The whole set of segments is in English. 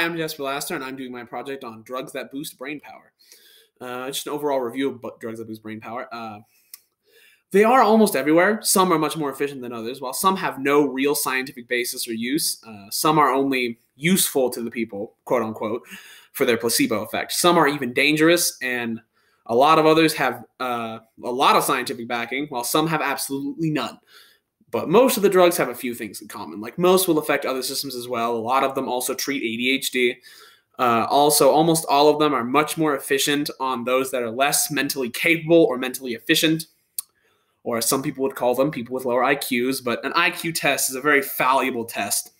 Hi, I'm Jasper Laster, and I'm doing my project on drugs that boost brain power. Just an overall review of drugs that boost brain power. They are almost everywhere. Some are much more efficient than others, while some have no real scientific basis or use. Some are only useful to the people, quote unquote, for their placebo effect. Some are even dangerous, and a lot of others have a lot of scientific backing, while some have absolutely none. But most of the drugs have a few things in common. Like most will affect other systems as well. A lot of them also treat ADHD. Also, almost all of them are much more efficient on those that are less mentally capable or mentally efficient, or as some people would call them, people with lower IQs. But an IQ test is a very fallible test.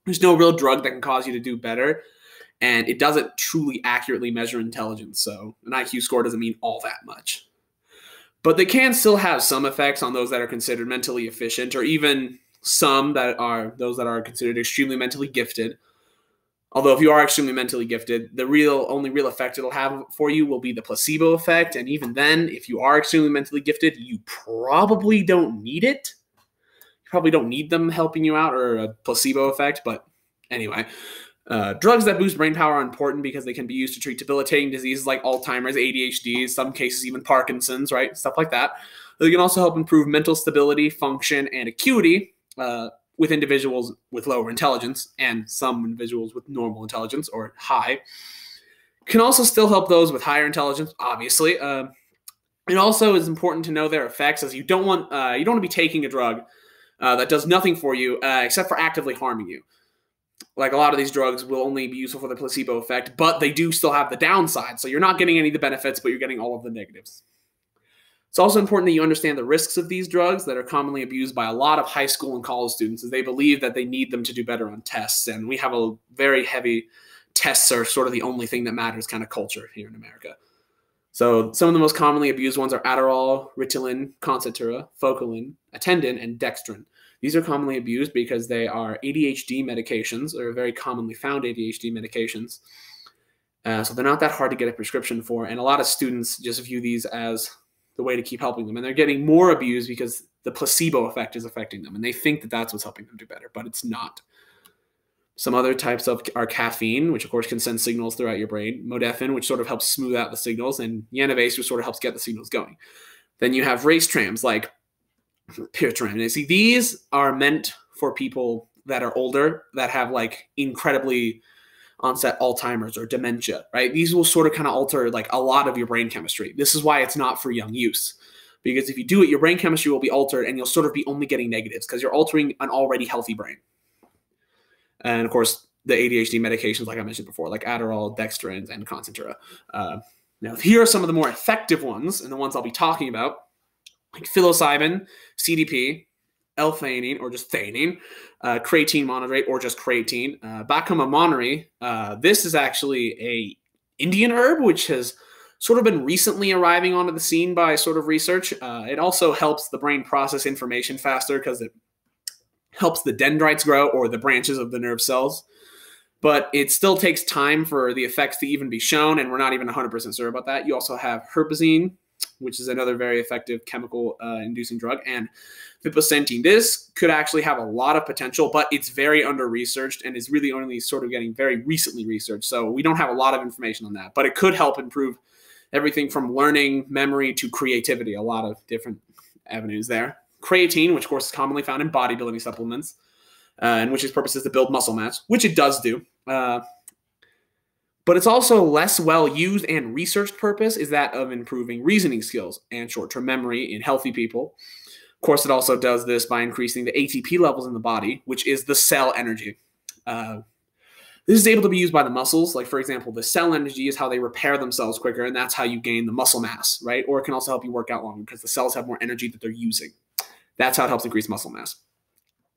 There's no real drug that can cause you to do better, and it doesn't truly accurately measure intelligence. So an IQ score doesn't mean all that much. But they can still have some effects on those that are considered mentally efficient, or even some that are those that are considered extremely mentally gifted. Although if you are extremely mentally gifted, the only real effect it'll have for you will be the placebo effect. And even then, if you are extremely mentally gifted, you probably don't need it. You probably don't need them helping you out or a placebo effect. But anyway, drugs that boost brain power are important because they can be used to treat debilitating diseases like Alzheimer's, ADHD, in some cases even Parkinson's, right? Stuff like that. They can also help improve mental stability, function, and acuity with individuals with lower intelligence and some individuals with normal intelligence or high. Can also still help those with higher intelligence, obviously. It also is important to know their effects, as you don't want to be taking a drug that does nothing for you except for actively harming you. Like a lot of these drugs will only be useful for the placebo effect, but they do still have the downside. So you're not getting any of the benefits, but you're getting all of the negatives. It's also important that you understand the risks of these drugs that are commonly abused by a lot of high school and college students, as they believe that they need them to do better on tests. And we have a very heavy tests are sort of the only thing that matters kind of culture here in America. So some of the most commonly abused ones are Adderall, Ritalin, Concerta, Focalin, Attendin, and Dextrin. These are commonly abused because they are ADHD medications, or very commonly found ADHD medications. So they're not that hard to get a prescription for, and a lot of students just view these as the way to keep helping them. And they're getting more abused because the placebo effect is affecting them, and they think that that's what's helping them do better, but it's not. Some other types are caffeine, which of course can send signals throughout your brain, modafinil, which sort of helps smooth out the signals, and Yanavase, which sort of helps get the signals going. Then you have race trams like Huperzine A. See, these are meant for people that are older, that have like incredibly onset Alzheimer's or dementia, right? These will sort of kind of alter like a lot of your brain chemistry. This is why it's not for young use, because if you do it, your brain chemistry will be altered and you'll sort of be only getting negatives because you're altering an already healthy brain. And of course, the ADHD medications, like I mentioned before, like Adderall, Dextrin, and Concerta. Now, here are some of the more effective ones, and the ones I'll be talking about, like Psilocybin, CDP, L-Theanine, or just theanine, Creatine monohydrate, or just creatine, Bacoma monnery. This is actually a Indian herb, which has sort of been recently arriving onto the scene by sort of research. It also helps the brain process information faster because it helps the dendrites grow, or the branches of the nerve cells. But it still takes time for the effects to even be shown, and we're not even 100% sure about that. You also have Huperzine, which is another very effective chemical-inducing drug, and Huperzine. This could actually have a lot of potential, but it's very under-researched and is really only sort of getting very recently researched. So we don't have a lot of information on that, but it could help improve everything from learning, memory, to creativity, a lot of different avenues there. Creatine, which of course is commonly found in bodybuilding supplements, and which its purpose is to build muscle mass, which it does do. But it's also less well used and researched purpose is that of improving reasoning skills and short-term memory in healthy people. Of course, it also does this by increasing the ATP levels in the body, which is the cell energy. This is able to be used by the muscles. Like, for example, the cell energy is how they repair themselves quicker, and that's how you gain the muscle mass, right? Or it can also help you work out longer because the cells have more energy that they're using. That's how it helps increase muscle mass.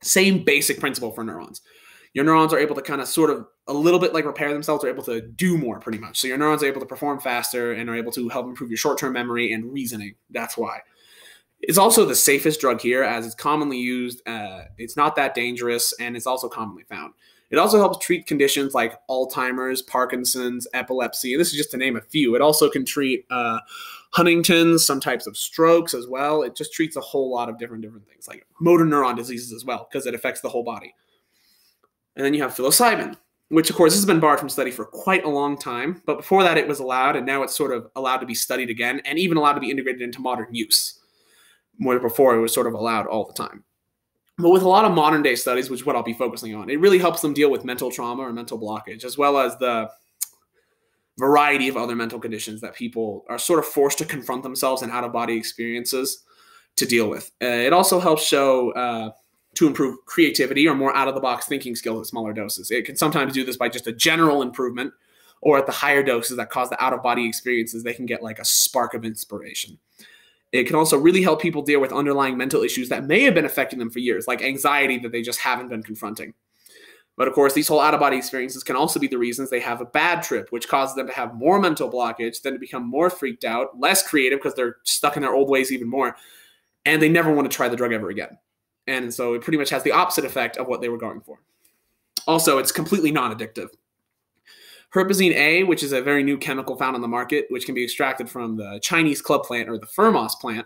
Same basic principle for neurons. Your neurons are able to kind of sort of a little bit like repair themselves, are able to do more pretty much. So your neurons are able to perform faster and are able to help improve your short-term memory and reasoning. That's why. It's also the safest drug here, as it's commonly used. It's not that dangerous, and it's also commonly found. It also helps treat conditions like Alzheimer's, Parkinson's, epilepsy. This is just to name a few. It also can treat Huntington's, some types of strokes as well. It just treats a whole lot of different things, like motor neuron diseases as well, because it affects the whole body. And then you have psilocybin. which of course has been barred from study for quite a long time. But before that, it was allowed, and now it's sort of allowed to be studied again, and even allowed to be integrated into modern use, where before it was sort of allowed all the time. But with a lot of modern day studies, which is what I'll be focusing on, it really helps them deal with mental trauma or mental blockage, as well as the variety of other mental conditions that people are sort of forced to confront themselves in out-of-body experiences to deal with. It also helps show to improve creativity or more out-of-the-box thinking skills at smaller doses. It can sometimes do this by just a general improvement, or at the higher doses that cause the out-of-body experiences, they can get like a spark of inspiration. It can also really help people deal with underlying mental issues that may have been affecting them for years, like anxiety that they just haven't been confronting. But of course, these whole out-of-body experiences can also be the reasons they have a bad trip, which causes them to have more mental blockage, then to become more freaked out, less creative because they're stuck in their old ways even more, and they never want to try the drug ever again. And so it pretty much has the opposite effect of what they were going for. Also, it's completely non-addictive. Huperzine A, which is a very new chemical found on the market, which can be extracted from the Chinese club plant or the Firmos plant.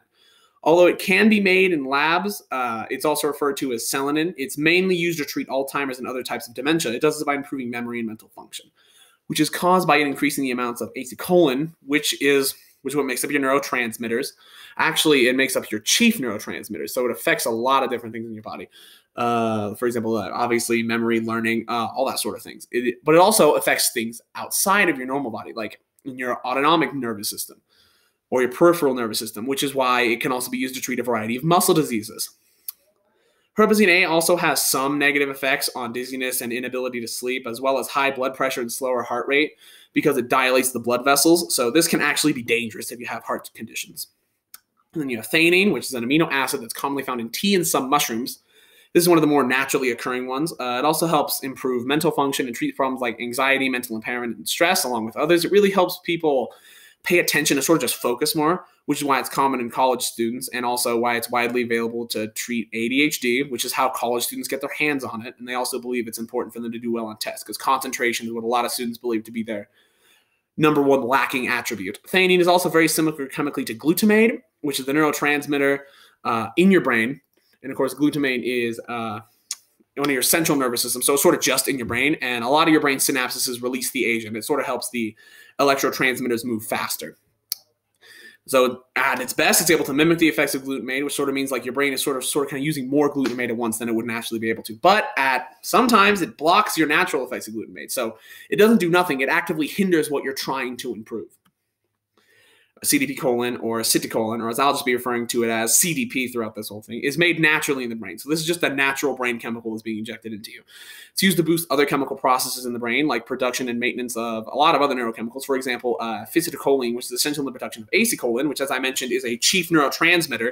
Although it can be made in labs, it's also referred to as L-Theanine. It's mainly used to treat Alzheimer's and other types of dementia. It does this by improving memory and mental function, which is caused by increasing the amounts of acetylcholine, which is what makes up your neurotransmitters. Actually, it makes up your chief neurotransmitters, so it affects a lot of different things in your body. For example, obviously memory, learning, all that sort of things. But it also affects things outside of your normal body, like in your autonomic nervous system or your peripheral nervous system, which is why it can also be used to treat a variety of muscle diseases. Huperzine A also has some negative effects on dizziness and inability to sleep, as well as high blood pressure and slower heart rate, because it dilates the blood vessels. So this can actually be dangerous if you have heart conditions. And then you have theanine, which is an amino acid that's commonly found in tea and some mushrooms. This is one of the more naturally occurring ones. It also helps improve mental function and treat problems like anxiety, mental impairment, and stress, along with others. It really helps people pay attention and sort of just focus more, which is why it's common in college students, and also why it's widely available to treat ADHD, which is how college students get their hands on it. And they also believe it's important for them to do well on tests, because concentration is what a lot of students believe to be their number one lacking attribute. Theanine is also very similar chemically to glutamate, which is the neurotransmitter in your brain. And of course, glutamate is one of your central nervous system, so it's sort of just in your brain, and a lot of your brain synapses release the agent. It sort of helps the electrotransmitters move faster. So at its best, it's able to mimic the effects of glutamate, which sort of means like your brain is sort of kind of using more glutamate at once than it would naturally be able to. But sometimes it blocks your natural effects of glutamate. So it doesn't do nothing. It actively hinders what you're trying to improve. CDP-choline or acetylcholine, or as I'll just be referring to it as CDP throughout this whole thing, is made naturally in the brain. So this is just a natural brain chemical that's being injected into you. It's used to boost other chemical processes in the brain, like production and maintenance of a lot of other neurochemicals. For example, psilocybin, which is essential in the production of acetylcholine, which, as I mentioned, is a chief neurotransmitter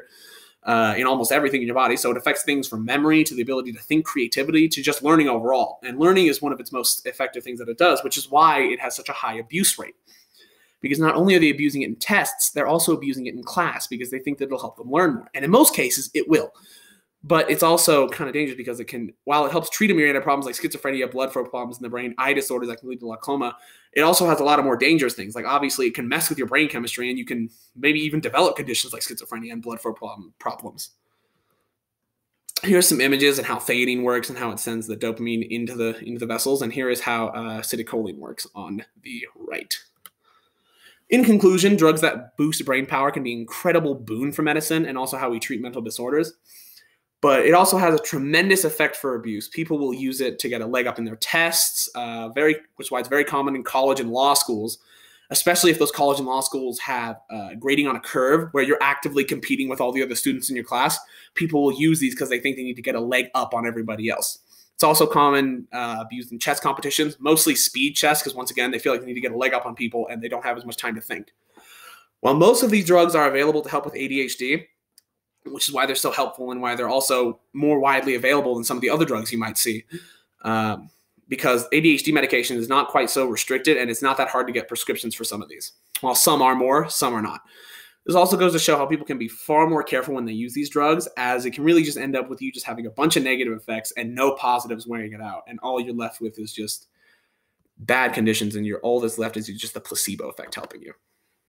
in almost everything in your body. So it affects things from memory to the ability to think, creativity, to just learning overall. And learning is one of its most effective things that it does, which is why it has such a high abuse rate. Because not only are they abusing it in tests, they're also abusing it in class because they think that it'll help them learn more. And in most cases, it will. But it's also kind of dangerous because it can, while it helps treat a myriad of problems like schizophrenia, blood flow problems in the brain, eye disorders that can lead to glaucoma, it also has a lot of more dangerous things. Like obviously it can mess with your brain chemistry, and you can maybe even develop conditions like schizophrenia and blood flow problems. Here's some images and how theanine works and how it sends the dopamine into the vessels. And here is how acetylcholine works on the right. In conclusion, drugs that boost brain power can be an incredible boon for medicine and also how we treat mental disorders. But it also has a tremendous effect for abuse. People will use it to get a leg up in their tests, which is why it's very common in college and law schools, especially if those college and law schools have grading on a curve where you're actively competing with all the other students in your class. People will use these because they think they need to get a leg up on everybody else. It's also common used in chess competitions, mostly speed chess, because once again, they feel like they need to get a leg up on people and they don't have as much time to think. While most of these drugs are available to help with ADHD, which is why they're so helpful and why they're also more widely available than some of the other drugs you might see, because ADHD medication is not quite so restricted and it's not that hard to get prescriptions for some of these. While some are more, some are not. This also goes to show how people can be far more careful when they use these drugs, as it can really just end up with you just having a bunch of negative effects and no positives wearing it out. And all you're left with is just bad conditions, and all that's left is just the placebo effect helping you.